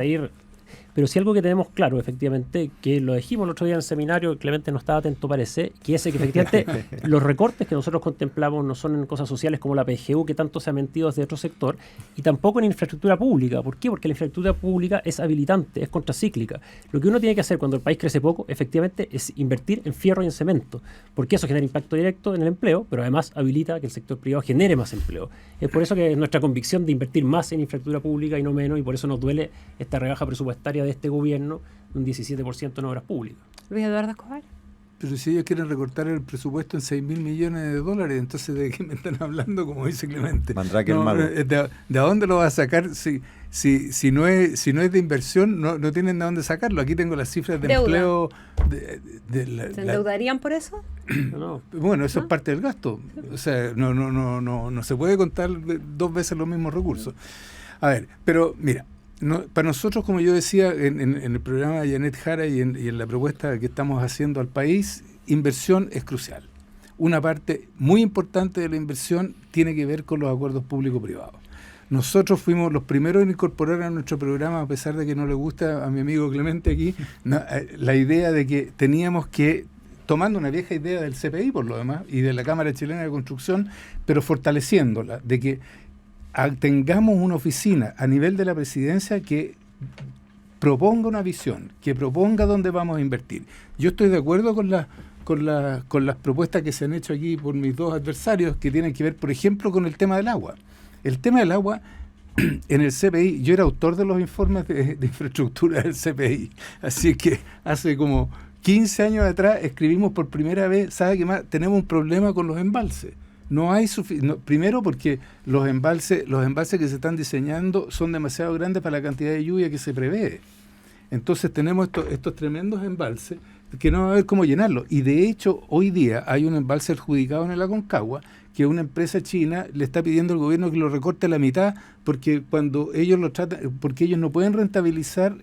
Pero sí algo que tenemos claro, efectivamente, que lo dijimos el otro día en el seminario, Clemente no estaba atento, parece, que es que efectivamente los recortes que nosotros contemplamos no son en cosas sociales como la PGU, que tanto se ha mentido desde otro sector, y tampoco en infraestructura pública. ¿Por qué? Porque la infraestructura pública es habilitante, es contracíclica. Lo que uno tiene que hacer cuando el país crece poco, efectivamente, es invertir en fierro y en cemento, porque eso genera impacto directo en el empleo, pero además habilita que el sector privado genere más empleo. Es por eso que es nuestra convicción de invertir más en infraestructura pública y no menos, y por eso nos duele esta rebaja presupuestaria de este gobierno, un 17% en obras públicas. Luis Eduardo Escobar. Pero si ellos quieren recortar el presupuesto en 6.000 millones de dólares, entonces ¿de qué me están hablando? Como dice Clemente. Mandrake el mago. ¿De dónde lo va a sacar? Si no es de inversión, no tienen de dónde sacarlo. Aquí tengo las cifras de empleo. ¿Se endeudarían por eso? No. Bueno, eso es parte del gasto. O sea, no se puede contar 2 veces los mismos recursos. A ver, pero mira, para nosotros, como yo decía en el programa de Janet Jara y en la propuesta que estamos haciendo al país, inversión es crucial. Una parte muy importante de la inversión tiene que ver con los acuerdos público-privados. Nosotros fuimos los primeros en incorporar a nuestro programa, a pesar de que no le gusta a mi amigo Clemente aquí, la idea de que teníamos que, tomando una vieja idea del CPI por lo demás, y de la Cámara Chilena de Construcción, pero fortaleciéndola, de que tengamos una oficina a nivel de la presidencia que proponga una visión, que proponga dónde vamos a invertir. Yo estoy de acuerdo con las propuestas que se han hecho aquí por mis dos adversarios, que tienen que ver, por ejemplo, con el tema del agua. El tema del agua, en el CPI, yo era autor de los informes de infraestructura del CPI, así que hace como 15 años atrás escribimos por primera vez, ¿sabe qué más? Tenemos un problema con los embalses. No hay primero porque los embalses que se están diseñando son demasiado grandes para la cantidad de lluvia que se prevé. Entonces tenemos estos tremendos embalses que no va a haber cómo llenarlos. Y de hecho, hoy día hay un embalse adjudicado en el Aconcagua que una empresa china le está pidiendo al gobierno que lo recorte a la mitad porque cuando ellos porque ellos no pueden rentabilizar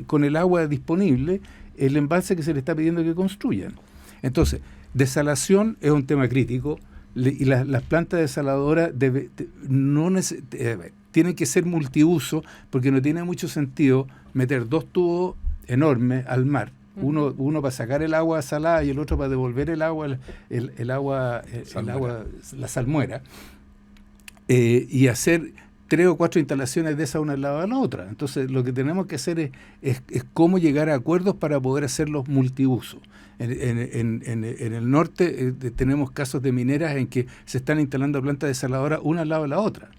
con el agua disponible el embalse que se le está pidiendo que construyan. Entonces, desalación es un tema crítico. Y las plantas desaladoras tienen que ser multiuso porque no tiene mucho sentido meter 2 tubos enormes al mar, uno para sacar el agua salada y el otro para devolver el agua, la salmuera, y hacer 3 o 4 instalaciones de esas una al lado de la otra. Entonces lo que tenemos que hacer es cómo llegar a acuerdos para poder hacerlos multiuso. En el norte tenemos casos de mineras en que se están instalando plantas desaladoras una al lado de la otra.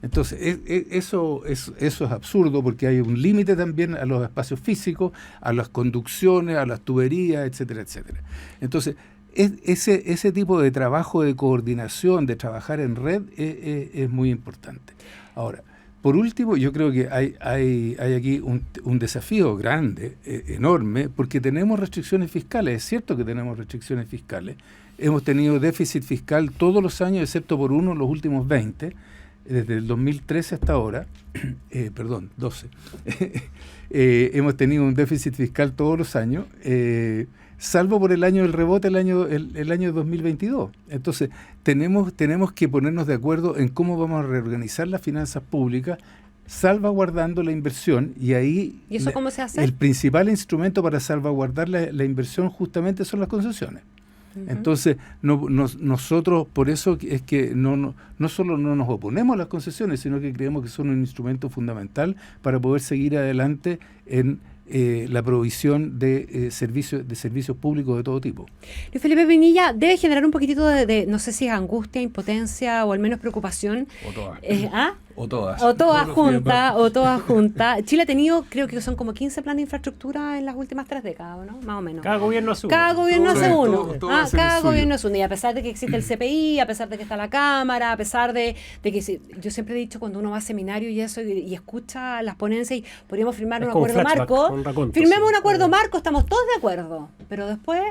Entonces, eso es absurdo porque hay un límite también a los espacios físicos, a las conducciones, a las tuberías, etcétera, etcétera. Entonces, ese tipo de trabajo de coordinación, de trabajar en red, es muy importante. Ahora, por último, yo creo que hay aquí un desafío grande, enorme, porque tenemos restricciones fiscales. Es cierto que tenemos restricciones fiscales. Hemos tenido déficit fiscal todos los años, excepto por uno, los últimos 20, desde el 2013 hasta ahora, 12. Hemos tenido un déficit fiscal todos los años, salvo por el año del rebote, el año 2022. Entonces, tenemos que ponernos de acuerdo en cómo vamos a reorganizar las finanzas públicas, salvaguardando la inversión, y ahí ¿Y eso cómo se hace? El principal instrumento para salvaguardar la inversión justamente son las concesiones. Entonces, nosotros por eso es que no solo no nos oponemos a las concesiones, sino que creemos que son un instrumento fundamental para poder seguir adelante en la provisión de servicios públicos de todo tipo. Luis Felipe Pinilla, debe generar un poquitito de no sé si es angustia, impotencia o al menos preocupación. O todas. O todas. O todas juntas. Chile ha tenido, creo que son como 15 planes de infraestructura en las últimas 3 décadas, ¿no? Más o menos. Cada gobierno hace uno. Cada gobierno hace uno. Cada gobierno hace uno. Y a pesar de que existe el CPI, a pesar de que está la Cámara, a pesar de que yo siempre he dicho cuando uno va a seminario y eso y escucha las ponencias y podríamos firmar un acuerdo marco. Firmemos un acuerdo marco, estamos todos de acuerdo. Pero después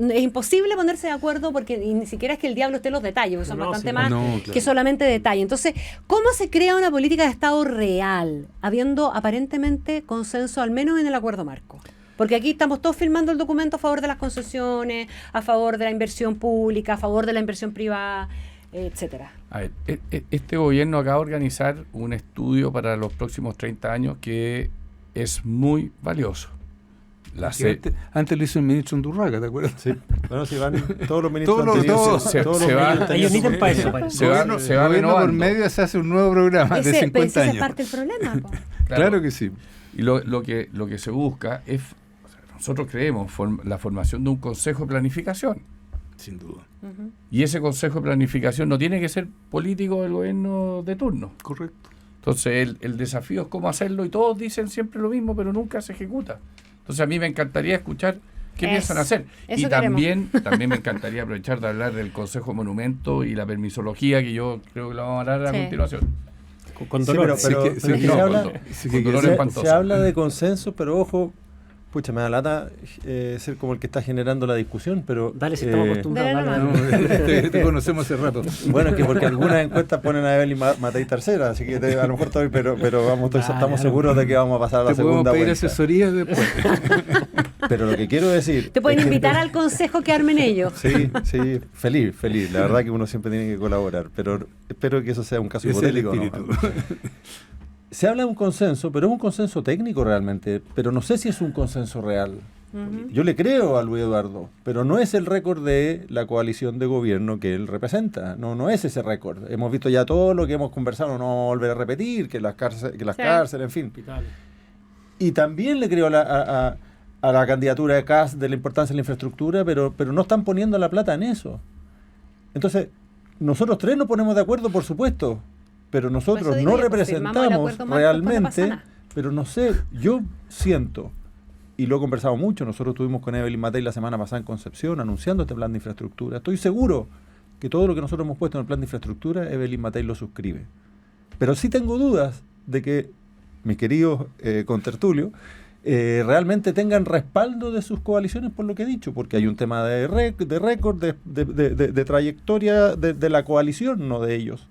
es imposible ponerse de acuerdo porque ni siquiera es que el diablo esté en los detalles, porque son bastante más que solamente detalle. Entonces, ¿cómo se crea una política de Estado real, habiendo aparentemente consenso, al menos en el acuerdo marco? Porque aquí estamos todos firmando el documento a favor de las concesiones, a favor de la inversión pública, a favor de la inversión privada, etcétera. A ver, este gobierno acaba de organizar un estudio para los próximos 30 años que es muy valioso. Antes lo hizo el ministro Undurraga, ¿te acuerdas? Sí. Bueno, si van todos los ministros Ellos ni para eso, parece. Se va renovando. Por medio se hace un nuevo programa de 50 años. Esa es parte del problema. Claro que sí. Y lo que se busca es, nosotros creemos, la formación de un consejo de planificación. Sin duda. Y ese consejo de planificación no tiene que ser político del gobierno de turno. Correcto. Entonces el desafío es cómo hacerlo y todos dicen siempre lo mismo, pero nunca se ejecuta. Entonces a mí me encantaría escuchar qué piensan hacer. Y también me encantaría aprovechar de hablar del Consejo de Monumento y la permisología, que yo creo que la vamos a hablar a continuación. Con dolor. Se habla de consenso, pero ojo, pucha, me da lata ser como el que está generando la discusión, pero... Dale, si estamos acostumbrados a hablar. Te conocemos hace rato. Bueno, es que porque algunas encuestas ponen a Evelyn Matei tercera, así que a lo mejor pero estamos seguros de que vamos a pasar a la segunda vuelta. Te podemos pedir asesoría después. Pero lo que quiero decir... Te pueden invitar al consejo que armen ellos. Sí, feliz. La verdad que uno siempre tiene que colaborar, pero espero que eso sea un caso hipotético. Se habla de un consenso, pero es un consenso técnico realmente, pero no sé si es un consenso real. Yo le creo a Luis Eduardo, pero no es el récord de la coalición de gobierno que él representa, no es ese récord. Hemos visto ya todo lo que hemos conversado, no vamos a volver a repetir, que las cárceles, en fin. Y también le creo a la candidatura de Kast de la importancia de la infraestructura, pero no están poniendo la plata en eso. Entonces, nosotros tres nos ponemos de acuerdo, por supuesto, pero nosotros no representamos realmente, pero no sé, yo siento, y lo he conversado mucho, nosotros estuvimos con Evelyn Matei la semana pasada en Concepción anunciando este plan de infraestructura. Estoy seguro que todo lo que nosotros hemos puesto en el plan de infraestructura, Evelyn Matei lo suscribe. Pero sí tengo dudas de que mis queridos contertulios realmente tengan respaldo de sus coaliciones por lo que he dicho, porque hay un tema de récord, de trayectoria de la coalición, no de ellos.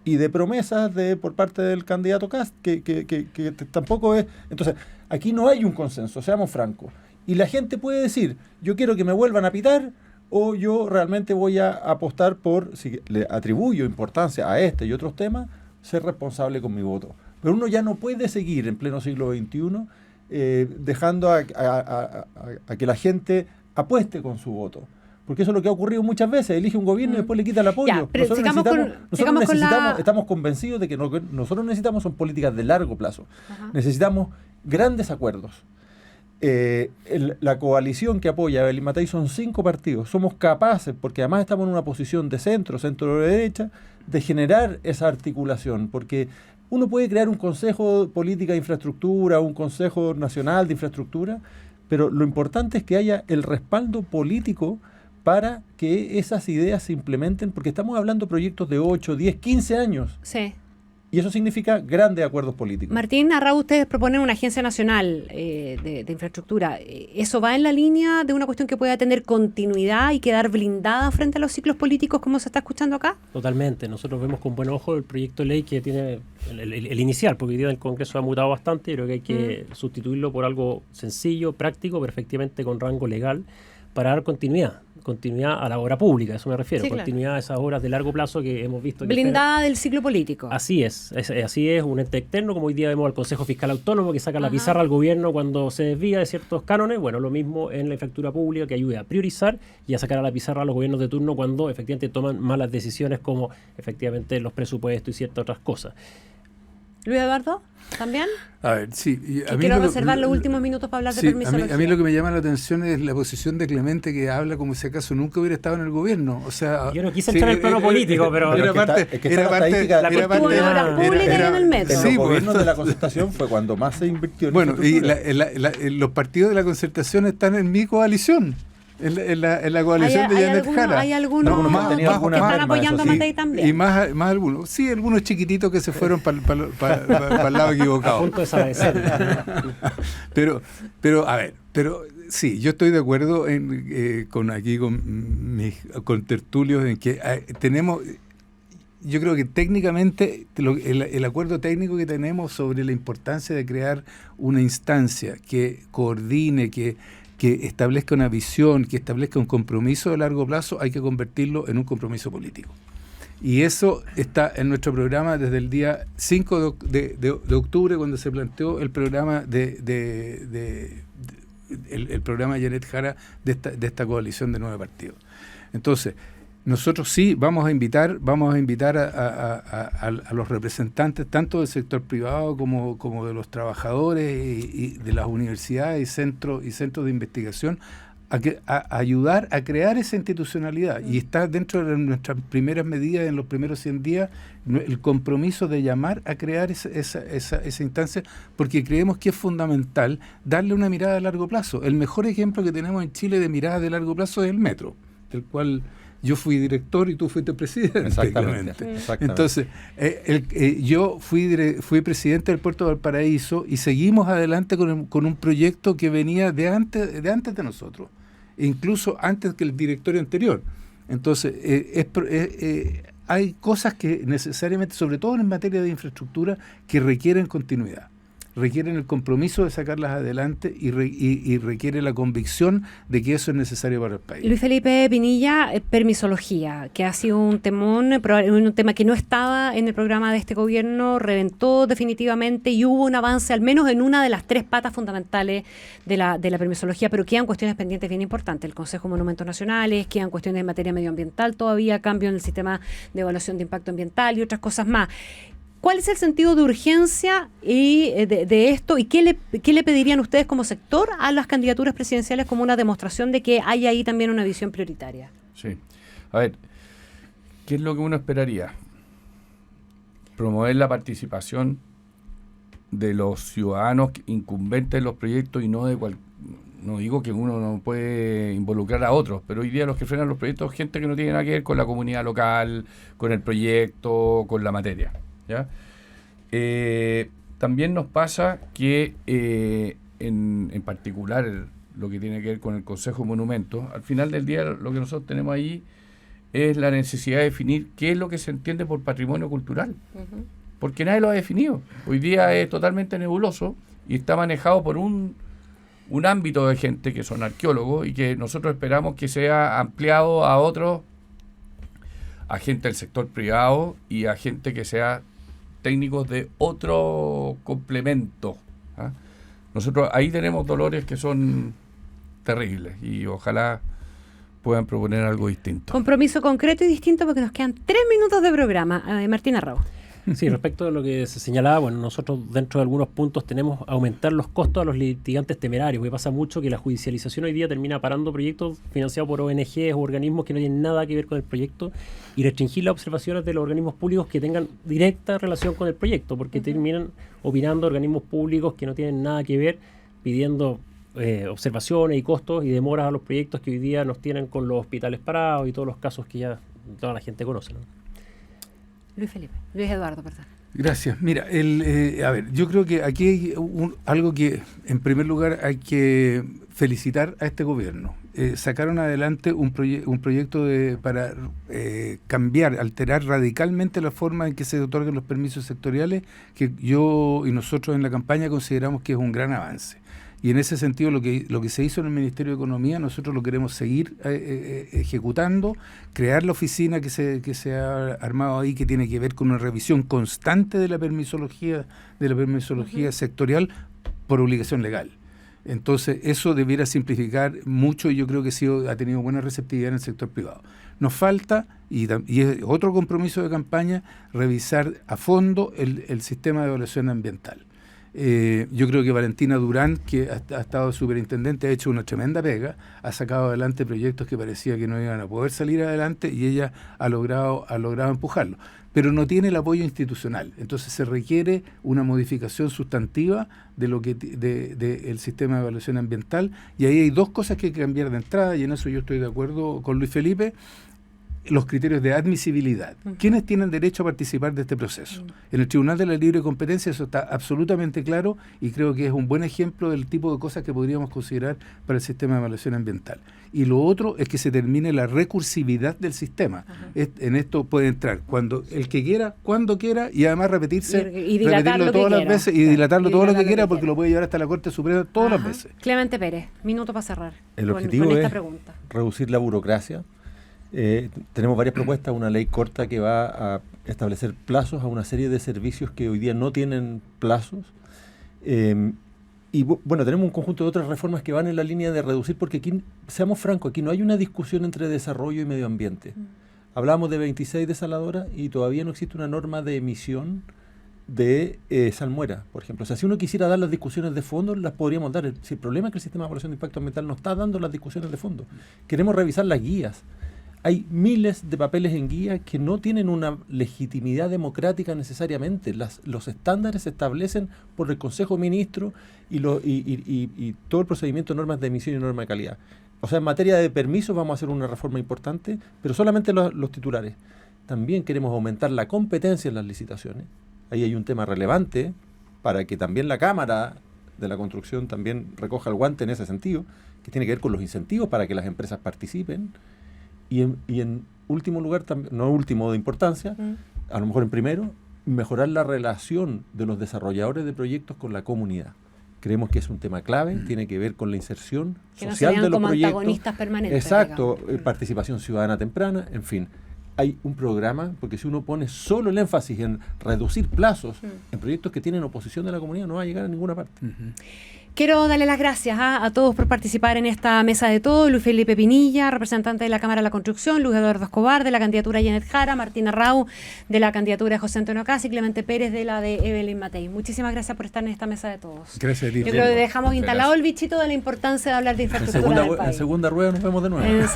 Y de promesas por parte del candidato Kast, que tampoco es... Entonces, aquí no hay un consenso, seamos francos. Y la gente puede decir, yo quiero que me vuelvan a pitar, o yo realmente voy a apostar por, si le atribuyo importancia a este y otros temas, ser responsable con mi voto. Pero uno ya no puede seguir en pleno siglo XXI dejando a que la gente apueste con su voto. Porque eso es lo que ha ocurrido muchas veces. Elige un gobierno y después le quita el apoyo. Ya, pero estamos convencidos de que lo que nosotros necesitamos son políticas de largo plazo. Ajá. Necesitamos grandes acuerdos. La coalición que apoya a Evelyn Matei son 5 partidos. Somos capaces, porque además estamos en una posición de centro-derecha, de generar esa articulación. Porque uno puede crear un Consejo de Política de Infraestructura, un Consejo Nacional de Infraestructura, pero lo importante es que haya el respaldo político para que esas ideas se implementen, porque estamos hablando de proyectos de 8, 10, 15 años. Sí. Y eso significa grandes acuerdos políticos. Martín Arrau, ustedes proponen una agencia nacional de infraestructura. ¿Eso va en la línea de una cuestión que pueda tener continuidad y quedar blindada frente a los ciclos políticos como se está escuchando acá? Totalmente. Nosotros vemos con buen ojo el proyecto de ley que tiene el inicial, porque hoy día el Congreso ha mutado bastante y creo que hay que sustituirlo por algo sencillo, práctico, pero efectivamente con rango legal, para dar continuidad a la obra pública, a eso me refiero, sí, continuidad a esas obras de largo plazo que hemos visto. Blindada del ciclo político. Así es, un ente externo, como hoy día vemos al Consejo Fiscal Autónomo que saca la pizarra al gobierno cuando se desvía de ciertos cánones. Bueno, lo mismo en la infraestructura pública, que ayude a priorizar y a sacar a la pizarra a los gobiernos de turno cuando efectivamente toman malas decisiones, como efectivamente los presupuestos y ciertas otras cosas. Luis Eduardo, ¿también? A ver, sí. Quiero reservar los últimos minutos para hablar de permisología. A mí lo que me llama la atención es la posición de Clemente, que habla como si acaso nunca hubiera estado en el gobierno. O sea, yo no quise entrar en el plano político, pero... Era parte de la pública y en el metro. En los gobiernos de la concertación fue cuando más se invirtió en infraestructura. Y los partidos de la concertación están en mi coalición. En la coalición de Janet Jara. Hay algunos que están apoyando a Matei también. Y más algunos. Sí, algunos chiquititos que se fueron para el lado equivocado. A punto de desaparecer. Pero, a ver, sí, yo estoy de acuerdo con mis contertulios en que tenemos... yo creo que técnicamente el acuerdo técnico que tenemos sobre la importancia de crear una instancia que coordine, que establezca una visión, que establezca un compromiso de largo plazo, hay que convertirlo en un compromiso político. Y eso está en nuestro programa desde el día 5 de octubre, cuando se planteó el programa el programa de Janet Jara de esta coalición de 9 partidos. Entonces, nosotros sí vamos a invitar a los representantes tanto del sector privado como de los trabajadores y de las universidades y centros de investigación a ayudar a crear esa institucionalidad. Y está dentro de nuestras primeras medidas en los primeros 100 días el compromiso de llamar a crear esa instancia, porque creemos que es fundamental darle una mirada a largo plazo. El mejor ejemplo que tenemos en Chile de mirada de largo plazo es el metro, del cual yo fui director y tú fuiste presidente. Exactamente. Entonces, yo fui presidente del Puerto de Valparaíso y seguimos adelante con un proyecto que venía de antes de nosotros, incluso antes que el directorio anterior. Entonces, hay cosas que necesariamente, sobre todo en materia de infraestructura, que requieren continuidad. Requieren el compromiso de sacarlas adelante y requiere la convicción de que eso es necesario para el país. Luis Felipe Pinilla, permisología, que ha sido un temón, un tema que no estaba en el programa de este gobierno, reventó definitivamente y hubo un avance al menos en una de las 3 patas fundamentales de la permisología, pero quedan cuestiones pendientes bien importantes. El Consejo de Monumentos Nacionales, quedan cuestiones en materia medioambiental todavía, cambio en el sistema de evaluación de impacto ambiental y otras cosas más. ¿Cuál es el sentido de urgencia de esto y qué le pedirían ustedes como sector a las candidaturas presidenciales como una demostración de que hay ahí también una visión prioritaria? Sí. A ver, ¿qué es lo que uno esperaría? Promover la participación de los ciudadanos incumbentes en los proyectos y no digo que uno no puede involucrar a otros, pero hoy día los que frenan los proyectos son gente que no tiene nada que ver con la comunidad local, con el proyecto, con la materia. ¿Ya? También nos pasa que en particular lo que tiene que ver con el Consejo de Monumentos, al final del día lo que nosotros tenemos ahí es la necesidad de definir qué es lo que se entiende por patrimonio cultural, porque nadie lo ha definido. Hoy día es totalmente nebuloso y está manejado por un ámbito de gente que son arqueólogos y que nosotros esperamos que sea ampliado a otros, a gente del sector privado y a gente que sea técnicos de otro complemento. Nosotros ahí tenemos dolores que son terribles y ojalá puedan proponer algo distinto. Compromiso concreto y distinto porque nos quedan 3 minutos de programa. Martín Arrau. Sí, respecto a lo que se señalaba, bueno, nosotros dentro de algunos puntos tenemos aumentar los costos a los litigantes temerarios, porque pasa mucho que la judicialización hoy día termina parando proyectos financiados por ONGs o organismos que no tienen nada que ver con el proyecto y restringir las observaciones de los organismos públicos que tengan directa relación con el proyecto, porque terminan opinando organismos públicos que no tienen nada que ver, pidiendo observaciones y costos y demoras a los proyectos que hoy día nos tienen con los hospitales parados y todos los casos que ya toda la gente conoce, ¿no? Luis Eduardo, perdón. Gracias. Mira, a ver, yo creo que aquí hay algo que, en primer lugar, hay que felicitar a este gobierno. Sacaron adelante un proyecto para cambiar, alterar radicalmente la forma en que se otorgan los permisos sectoriales, que yo y nosotros en la campaña consideramos que es un gran avance. Y en ese sentido lo que se hizo en el Ministerio de Economía, nosotros lo queremos seguir ejecutando, crear la oficina que se ha armado ahí, que tiene que ver con una revisión constante de la permisología sectorial por obligación legal. Entonces, eso debiera simplificar mucho y yo creo que ha tenido buena receptividad en el sector privado. Nos falta, y es otro compromiso de campaña, revisar a fondo el sistema de evaluación ambiental. Yo creo que Valentina Durán, que ha estado superintendente, ha hecho una tremenda pega, ha sacado adelante proyectos que parecía que no iban a poder salir adelante y ella ha logrado empujarlo, pero no tiene el apoyo institucional. Entonces se requiere una modificación sustantiva del sistema de evaluación ambiental y ahí hay 2 cosas que hay que cambiar de entrada y en eso yo estoy de acuerdo con Luis Felipe. los criterios de admisibilidad. ¿Quiénes tienen derecho a participar de este proceso? En el Tribunal de la Libre Competencia eso está absolutamente claro y creo que es un buen ejemplo del tipo de cosas que podríamos considerar para el sistema de evaluación ambiental. Y lo otro es que se termine la recursividad del sistema. En esto puede entrar cuando el que quiera, cuando quiera y además repetirlo todas las veces y dilatarlo todo lo que quiera porque lo puede llevar hasta la Corte Suprema todas las veces. Clemente Pérez, minuto para cerrar. El objetivo con esta es pregunta. Reducir la burocracia. Tenemos varias propuestas, una ley corta que va a establecer plazos a una serie de servicios que hoy día no tienen plazos. Y bueno, tenemos un conjunto de otras reformas que van en la línea de reducir, porque aquí, seamos francos, aquí no hay una discusión entre desarrollo y medio ambiente. Hablamos de 26 desaladoras y todavía no existe una norma de emisión de salmuera, por ejemplo. O sea, si uno quisiera dar las discusiones de fondo, las podríamos dar. El problema es que el sistema de evaluación de impacto ambiental no está dando las discusiones de fondo. Queremos revisar las guías. Hay miles de papeles en guía que no tienen una legitimidad democrática necesariamente. Los estándares se establecen por el Consejo de Ministros y todo el procedimiento de normas de emisión y normas de calidad. O sea, en materia de permisos vamos a hacer una reforma importante, pero solamente los titulares. También queremos aumentar la competencia en las licitaciones. Ahí hay un tema relevante para que también la Cámara de la Construcción también recoja el guante en ese sentido, que tiene que ver con los incentivos para que las empresas participen. Y en último lugar, no último de importancia, a lo mejor en primero, mejorar la relación de los desarrolladores de proyectos con la comunidad. Creemos que es un tema clave, tiene que ver con la inserción social de los como proyectos. Antagonistas permanentes. Exacto, participación ciudadana temprana, en fin. Hay un programa, porque si uno pone solo el énfasis en reducir plazos en proyectos que tienen oposición de la comunidad, no va a llegar a ninguna parte. Quiero darle las gracias a todos por participar en esta mesa de todo. Luis Felipe Pinilla, representante de la Cámara de la Construcción, Luis Eduardo Escobar, de la candidatura Janet Jara, Martina Rau, de la candidatura de José Antonio Casi, Clemente Pérez, de la de Evelyn Matei. Muchísimas gracias por estar en esta mesa de todos. Gracias a ti. Yo creo que dejamos instalado el bichito de la importancia de hablar de infraestructura del país. En segunda rueda nos vemos de nuevo.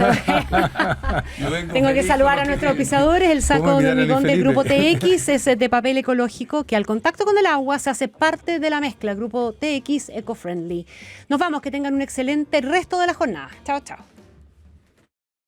Tengo que saludar a nuestros auspiciadores. El saco de hormigón del Grupo TX es de papel ecológico que al contacto con el agua se hace parte de la mezcla. Grupo TX Eco-Friendly. Nos vamos, que tengan un excelente resto de la jornada. Chao, chao.